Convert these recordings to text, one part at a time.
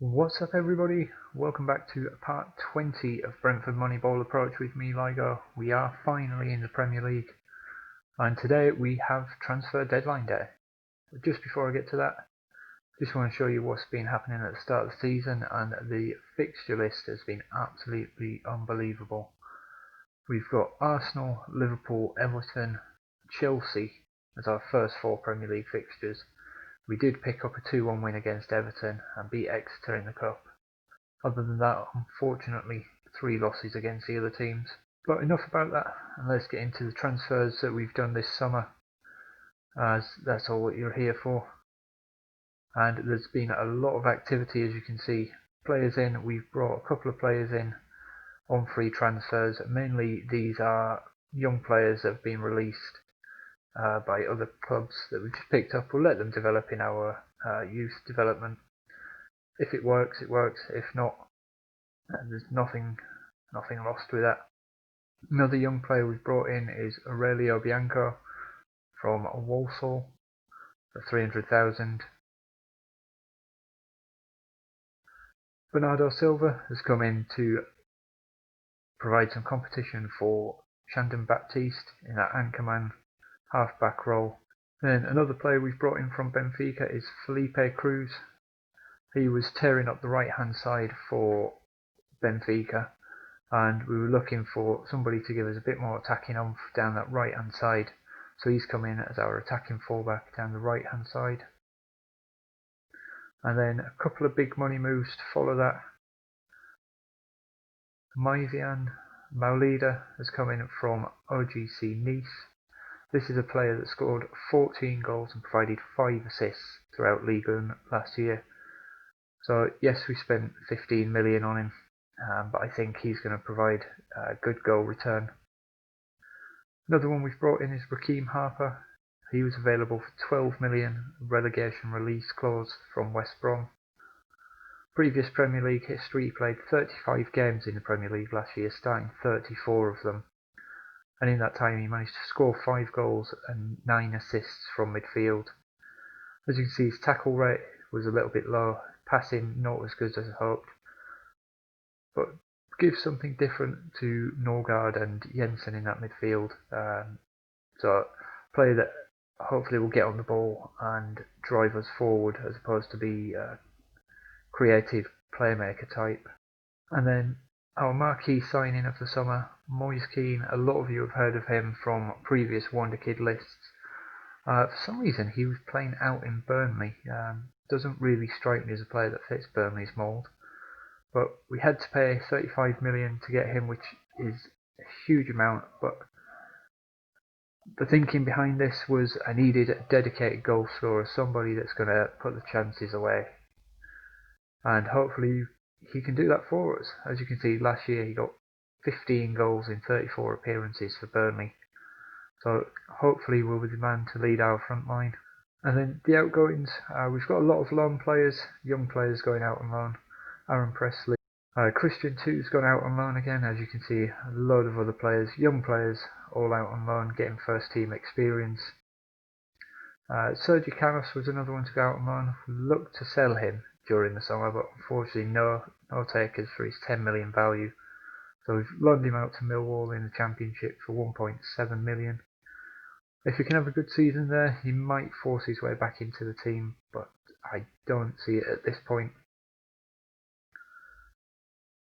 What's up everybody, welcome back to part 20 of Brentford Moneyball approach with me Lygo. We are finally in the Premier League and today we have transfer deadline day. But just before I get to that, just want to show you what's been happening at the start of the season, and the fixture list has been absolutely unbelievable. We've got Arsenal, Liverpool, Everton, Chelsea as our first four Premier League fixtures. We did pick up a 2-1 win against Everton and beat Exeter in the Cup. Other than that, unfortunately, 3 losses against the other teams. But enough about that, and let's get into the transfers that we've done this summer, as that's all what you're here for. And there's been a lot of activity, as you can see. Players in, we've brought a couple of players in on free transfers. Mainly these are young players that have been released by other clubs that we've just picked up. We'll let them develop in our youth development. If it works, it works. If not, there's nothing lost with that. Another young player we've brought in is Aurelio Bianco from Walsall for 300,000. Bernardo Silva has come in to provide some competition for Shandon Baptiste in that anchorman half-back role. Then another player we've brought in from Benfica is Felipe Cruz. He was tearing up the right-hand side for Benfica, and we were looking for somebody to give us a bit more attacking oomph down that right-hand side. So he's come in as our attacking fullback down the right-hand side. And then a couple of big money moves to follow that. Maivian Maulida has come in from OGC Nice. This is a player that scored 14 goals and provided 5 assists throughout Lygo last year. So yes, we spent 15 million on him, but I think he's going to provide a good goal return. Another one we've brought in is Raheem Harper. He was available for 12 million relegation release clause from West Brom. Previous Premier League history, he played 35 games in the Premier League last year, starting 34 of them. And in that time he managed to score 5 goals and 9 assists from midfield. As you can see, his tackle rate was a little bit low, passing not as good as I hoped, but gives something different to Norgard and Jensen in that midfield. So a player that hopefully will get on the ball and drive us forward as opposed to be a creative playmaker type. And then our marquee signing of the summer, Moise Kean. A lot of you have heard of him from previous Wonder Kid lists. For some reason he was playing out in Burnley. Doesn't really strike me as a player that fits Burnley's mould. But we had to pay 35 million to get him, which is a huge amount. But the thinking behind this was I needed a dedicated goal scorer, somebody that's going to put the chances away. And hopefully he can do that for us. As you can see, last year he got 15 goals in 34 appearances for Burnley. So hopefully we'll be the man to lead our front line. And then the outgoings, we've got a lot of loan players, young players going out on loan. Aaron Presley. Christian 2's gone out on loan again. As you can see, a load of other players, young players, all out on loan, getting first team experience. Sergi Canos was another one to go out on loan. We looked to sell him during the summer, but unfortunately no takers for his 10 million value. So we've loaned him out to Millwall in the Championship for 1.7 million. If he can have a good season there, he might force his way back into the team, but I don't see it at this point.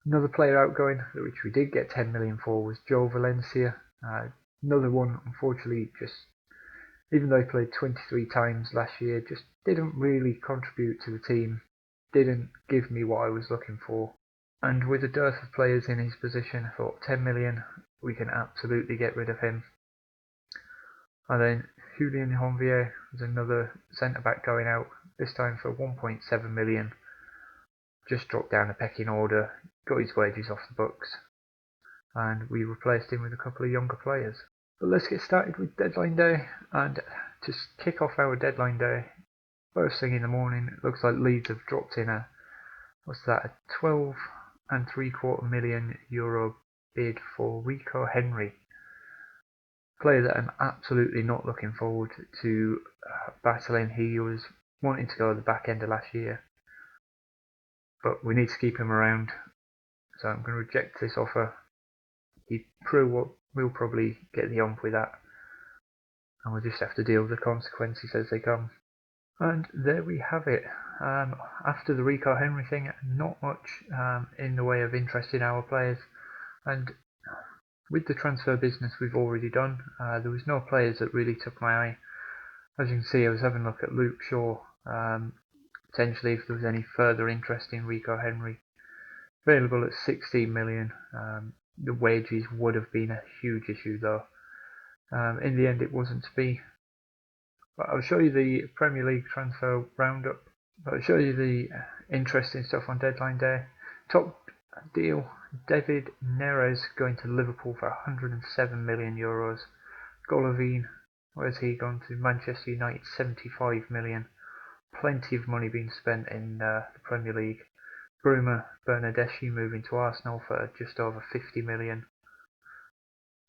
Another player outgoing, which we did get 10 million for, was Joe Valencia. Another one, unfortunately, just even though he played 23 times last year, just didn't really contribute to the team. Didn't give me what I was looking for. And with a dearth of players in his position, I thought 10 million, we can absolutely get rid of him. And then Julien Honvier was another centre-back going out, this time for 1.7 million. Just dropped down the pecking order, got his wages off the books, and we replaced him with a couple of younger players. But let's get started with deadline day, and to kick off our deadline day, first thing in the morning, it looks like Leeds have dropped in a 12.75 million euro bid for Rico Henry. Player that I'm absolutely not looking forward to battling. He was wanting to go at the back end of last year. but we need to keep him around, so I'm going to reject this offer. We'll probably get the ump with that, and we'll just have to deal with the consequences as they come. And there we have it. After the Rico Henry thing, not much in the way of interest in our players, and with the transfer business we've already done, there was no players that really took my eye. As you can see, I was having a look at Luke Shaw, potentially if there was any further interest in Rico Henry. Available at 16 million. The wages would have been a huge issue though. In the end it wasn't to be. But I'll show you the Premier League transfer roundup. I'll show you the interesting stuff on deadline day. Top deal, David Neres going to Liverpool for 107 million euros. Golovin, where's he gone to? Manchester United, 75 million. Plenty of money being spent in the Premier League. Bruma Bernardeschi moving to Arsenal for just over 50 million.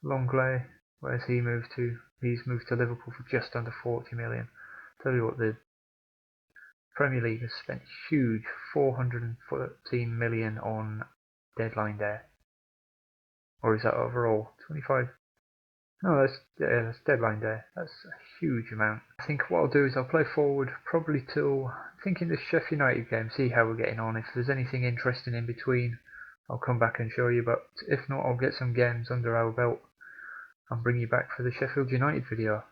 Longley, where's he moved to? He's moved to Liverpool for just under 40 million. Tell you what, the Premier League has spent huge 414 million on deadline day. Or is that overall? 25? No, that's deadline day. That's a huge amount. I think what I'll do is I'll play forward probably till, thinking the Sheffield United game, see how we're getting on. If there's anything interesting in between, I'll come back and show you, but if not, I'll get some games under our belt and bring you back for the Sheffield United video.